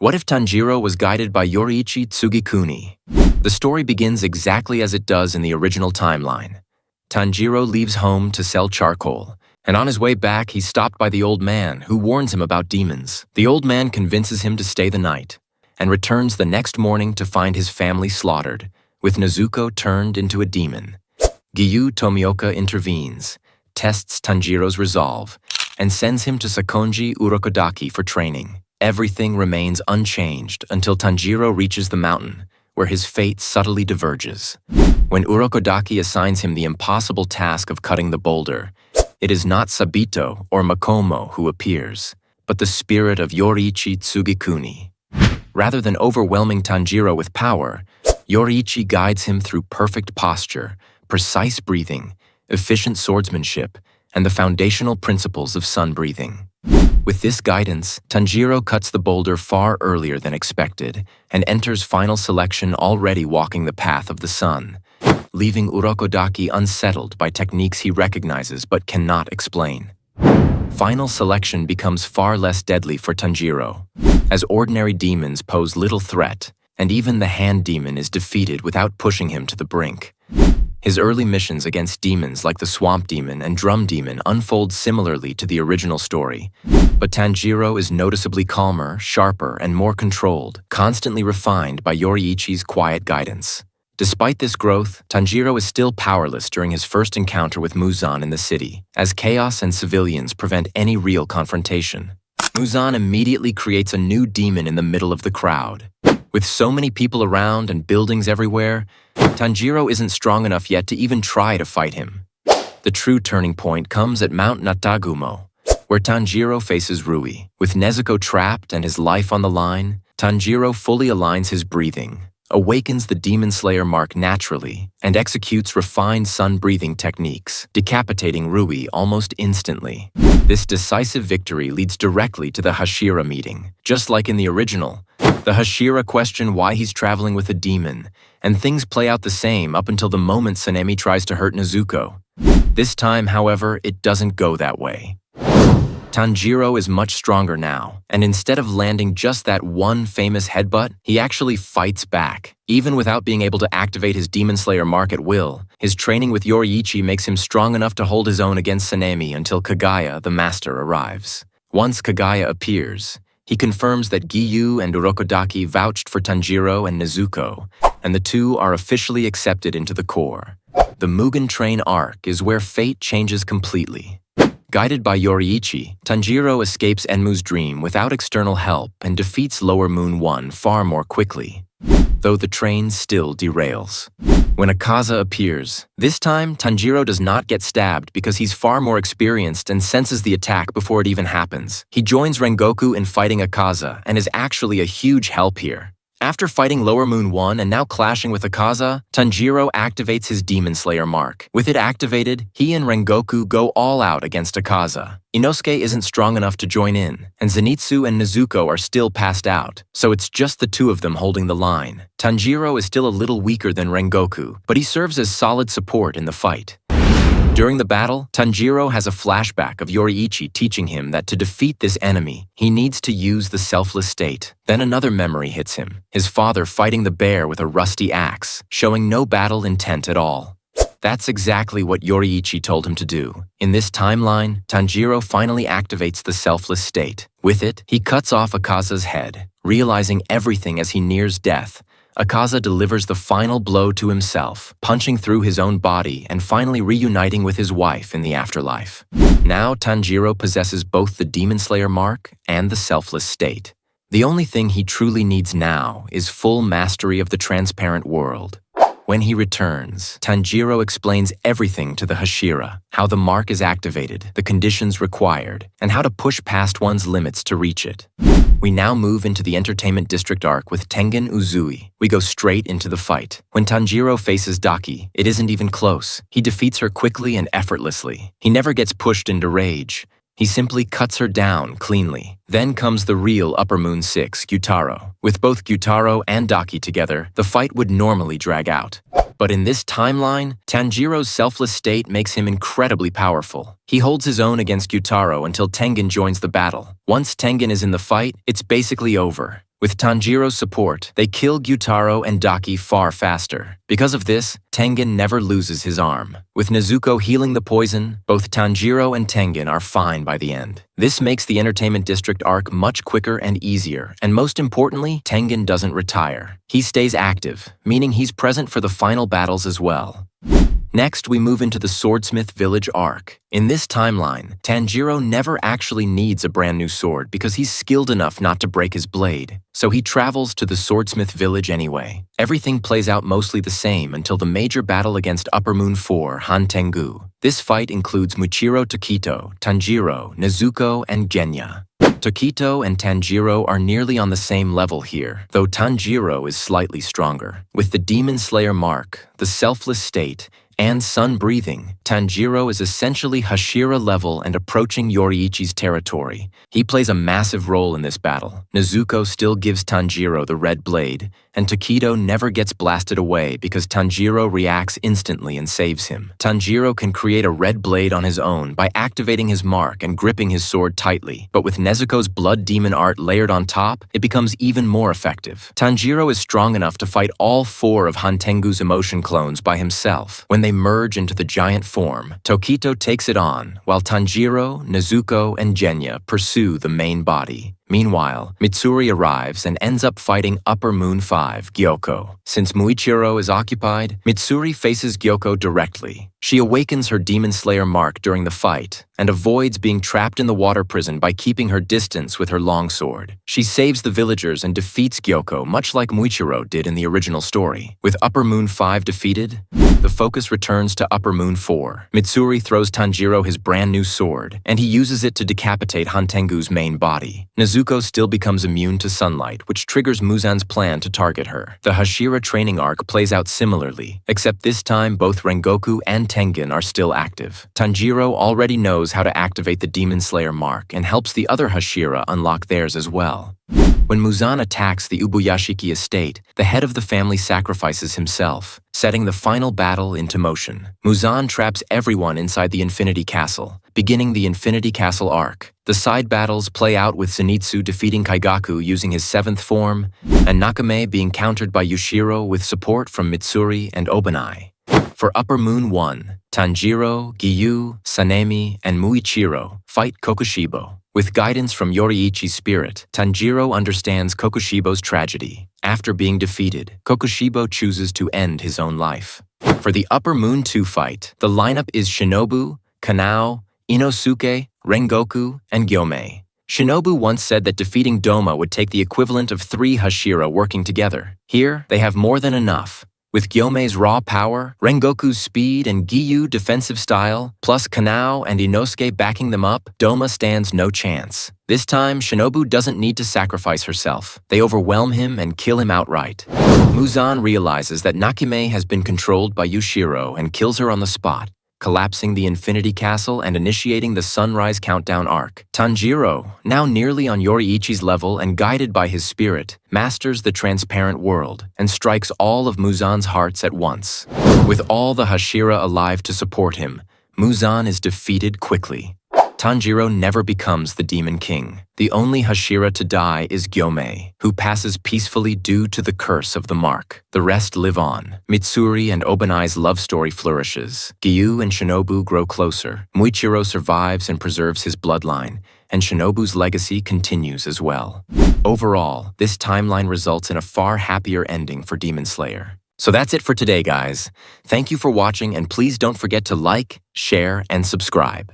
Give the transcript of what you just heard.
What if Tanjiro was guided by Yoriichi Tsugikuni? The story begins exactly as it does in the original timeline. Tanjiro leaves home to sell charcoal, and on his way back he's stopped by the old man who warns him about demons. The old man convinces him to stay the night, and returns the next morning to find his family slaughtered, with Nezuko turned into a demon. Giyu Tomioka intervenes, tests Tanjiro's resolve, and sends him to Sakonji Urokodaki for training. Everything remains unchanged until Tanjiro reaches the mountain, where his fate subtly diverges. When Urokodaki assigns him the impossible task of cutting the boulder, it is not Sabito or Makomo who appears, but the spirit of Yoriichi Tsugikuni. Rather than overwhelming Tanjiro with power, Yoriichi guides him through perfect posture, precise breathing, efficient swordsmanship, and the foundational principles of sun breathing. With this guidance, Tanjiro cuts the boulder far earlier than expected and enters final selection already walking the path of the sun, leaving Urokodaki unsettled by techniques he recognizes but cannot explain. Final selection becomes far less deadly for Tanjiro, as ordinary demons pose little threat, and even the hand demon is defeated without pushing him to the brink. His early missions against demons like the Swamp Demon and Drum Demon unfold similarly to the original story, but Tanjiro is noticeably calmer, sharper, and more controlled, constantly refined by Yoriichi's quiet guidance. Despite this growth, Tanjiro is still powerless during his first encounter with Muzan in the city, as chaos and civilians prevent any real confrontation. Muzan immediately creates a new demon in the middle of the crowd. With so many people around and buildings everywhere, Tanjiro isn't strong enough yet to even try to fight him. The true turning point comes at Mt Natagumo, where Tanjiro faces Rui. With Nezuko trapped and his life on the line, Tanjiro fully aligns his breathing, awakens the Demon Slayer mark naturally, and executes refined sun-breathing techniques, decapitating Rui almost instantly. This decisive victory leads directly to the Hashira meeting. Just like in the original, the Hashira question why he's traveling with a demon, and things play out the same up until the moment Sanemi tries to hurt Nezuko. This time, however, it doesn't go that way. Tanjiro is much stronger now, and instead of landing just that one famous headbutt, he actually fights back. Even without being able to activate his Demon Slayer mark at will, his training with Yoriichi makes him strong enough to hold his own against Sanemi until Kagaya, the master, arrives. Once Kagaya appears, he confirms that Giyu and Urokodaki vouched for Tanjiro and Nezuko, and the two are officially accepted into the Corps. The Mugen Train arc is where fate changes completely. Guided by Yoriichi, Tanjiro escapes Enmu's dream without external help and defeats Lower Moon 1 far more quickly, though the train still derails. When Akaza appears, this time Tanjiro does not get stabbed because he's far more experienced and senses the attack before it even happens. He joins Rengoku in fighting Akaza and is actually a huge help here. After fighting Lower Moon 1 and now clashing with Akaza, Tanjiro activates his Demon Slayer mark. With it activated, he and Rengoku go all out against Akaza. Inosuke isn't strong enough to join in, and Zenitsu and Nezuko are still passed out, so it's just the two of them holding the line. Tanjiro is still a little weaker than Rengoku, but he serves as solid support in the fight. During the battle, Tanjiro has a flashback of Yoriichi teaching him that to defeat this enemy, he needs to use the selfless state. Then another memory hits him, his father fighting the bear with a rusty axe, showing no battle intent at all. That's exactly what Yoriichi told him to do. In this timeline, Tanjiro finally activates the selfless state. With it, he cuts off Akaza's head. Realizing everything as he nears death, Akaza delivers the final blow to himself, punching through his own body and finally reuniting with his wife in the afterlife. Now Tanjiro possesses both the Demon Slayer mark and the selfless state. The only thing he truly needs now is full mastery of the transparent world. When he returns, Tanjiro explains everything to the Hashira, how the mark is activated, the conditions required, and how to push past one's limits to reach it. We now move into the Entertainment District arc with Tengen Uzui. We go straight into the fight. When Tanjiro faces Daki, it isn't even close. He defeats her quickly and effortlessly. He never gets pushed into rage. He simply cuts her down cleanly. Then comes the real Upper Moon 6, Gyutaro. With both Gyutaro and Daki together, the fight would normally drag out. But in this timeline, Tanjiro's selfless state makes him incredibly powerful. He holds his own against Gyutaro until Tengen joins the battle. Once Tengen is in the fight, it's basically over. With Tanjiro's support, they kill Gyutaro and Daki far faster. Because of this, Tengen never loses his arm. With Nezuko healing the poison, both Tanjiro and Tengen are fine by the end. This makes the Entertainment District arc much quicker and easier, and most importantly, Tengen doesn't retire. He stays active, meaning he's present for the final battles as well. Next, we move into the Swordsmith Village arc. In this timeline, Tanjiro never actually needs a brand new sword because he's skilled enough not to break his blade, so he travels to the Swordsmith Village anyway. Everything plays out mostly the same until the major battle against Upper Moon 4, Han Tengu. This fight includes Muichiro Tokito, Tanjiro, Nezuko, and Genya. Tokito and Tanjiro are nearly on the same level here, though Tanjiro is slightly stronger. With the Demon Slayer mark, the selfless state, and sun breathing, Tanjiro is essentially Hashira level and approaching Yoriichi's territory. He plays a massive role in this battle. Nezuko still gives Tanjiro the red blade, and Tokito never gets blasted away because Tanjiro reacts instantly and saves him. Tanjiro can create a red blade on his own by activating his mark and gripping his sword tightly, but with Nezuko's blood demon art layered on top, it becomes even more effective. Tanjiro is strong enough to fight all 4 of Han Tengu's emotion clones by himself. When they merge into the giant form, Tokito takes it on, while Tanjiro, Nezuko, and Genya pursue the main body. Meanwhile, Mitsuri arrives and ends up fighting Upper Moon 5, Gyoko. Since Muichiro is occupied, Mitsuri faces Gyoko directly. She awakens her Demon Slayer mark during the fight and avoids being trapped in the water prison by keeping her distance with her longsword. She saves the villagers and defeats Gyoko, much like Muichiro did in the original story. With Upper Moon 5 defeated, the focus returns to Upper Moon 4. Mitsuri throws Tanjiro his brand new sword, and he uses it to decapitate Han Tengu's main body. Nezuko still becomes immune to sunlight, which triggers Muzan's plan to target her. The Hashira training arc plays out similarly, except this time both Rengoku and Tengen are still active. Tanjiro already knows how to activate the Demon Slayer mark and helps the other Hashira unlock theirs as well. When Muzan attacks the Ubuyashiki estate, the head of the family sacrifices himself, setting the final battle into motion. Muzan traps everyone inside the Infinity Castle, beginning the Infinity Castle arc. The side battles play out with Zenitsu defeating Kaigaku using his 7th form, and Nakame being countered by Yushiro with support from Mitsuri and Obanai. For Upper Moon 1, Tanjiro, Giyu, Sanemi, and Muichiro fight Kokushibo. With guidance from Yoriichi's spirit, Tanjiro understands Kokushibo's tragedy. After being defeated, Kokushibo chooses to end his own life. For the Upper Moon 2 fight, the lineup is Shinobu, Kanao, Inosuke, Rengoku, and Gyomei. Shinobu once said that defeating Doma would take the equivalent of 3 Hashira working together. Here, they have more than enough. With Gyomei's raw power, Rengoku's speed, and Giyu defensive style, plus Kanao and Inosuke backing them up, Doma stands no chance. This time, Shinobu doesn't need to sacrifice herself. They overwhelm him and kill him outright. Muzan realizes that Nakame has been controlled by Yushiro and kills her on the spot, collapsing the Infinity Castle and initiating the Sunrise Countdown arc. Tanjiro, now nearly on Yoriichi's level and guided by his spirit, masters the transparent world and strikes all of Muzan's hearts at once. With all the Hashira alive to support him, Muzan is defeated quickly. Tanjiro never becomes the Demon King. The only Hashira to die is Gyomei, who passes peacefully due to the curse of the mark. The rest live on. Mitsuri and Obanai's love story flourishes. Giyu and Shinobu grow closer. Muichiro survives and preserves his bloodline, and Shinobu's legacy continues as well. Overall, this timeline results in a far happier ending for Demon Slayer. So that's it for today, guys. Thank you for watching, and please don't forget to like, share, and subscribe.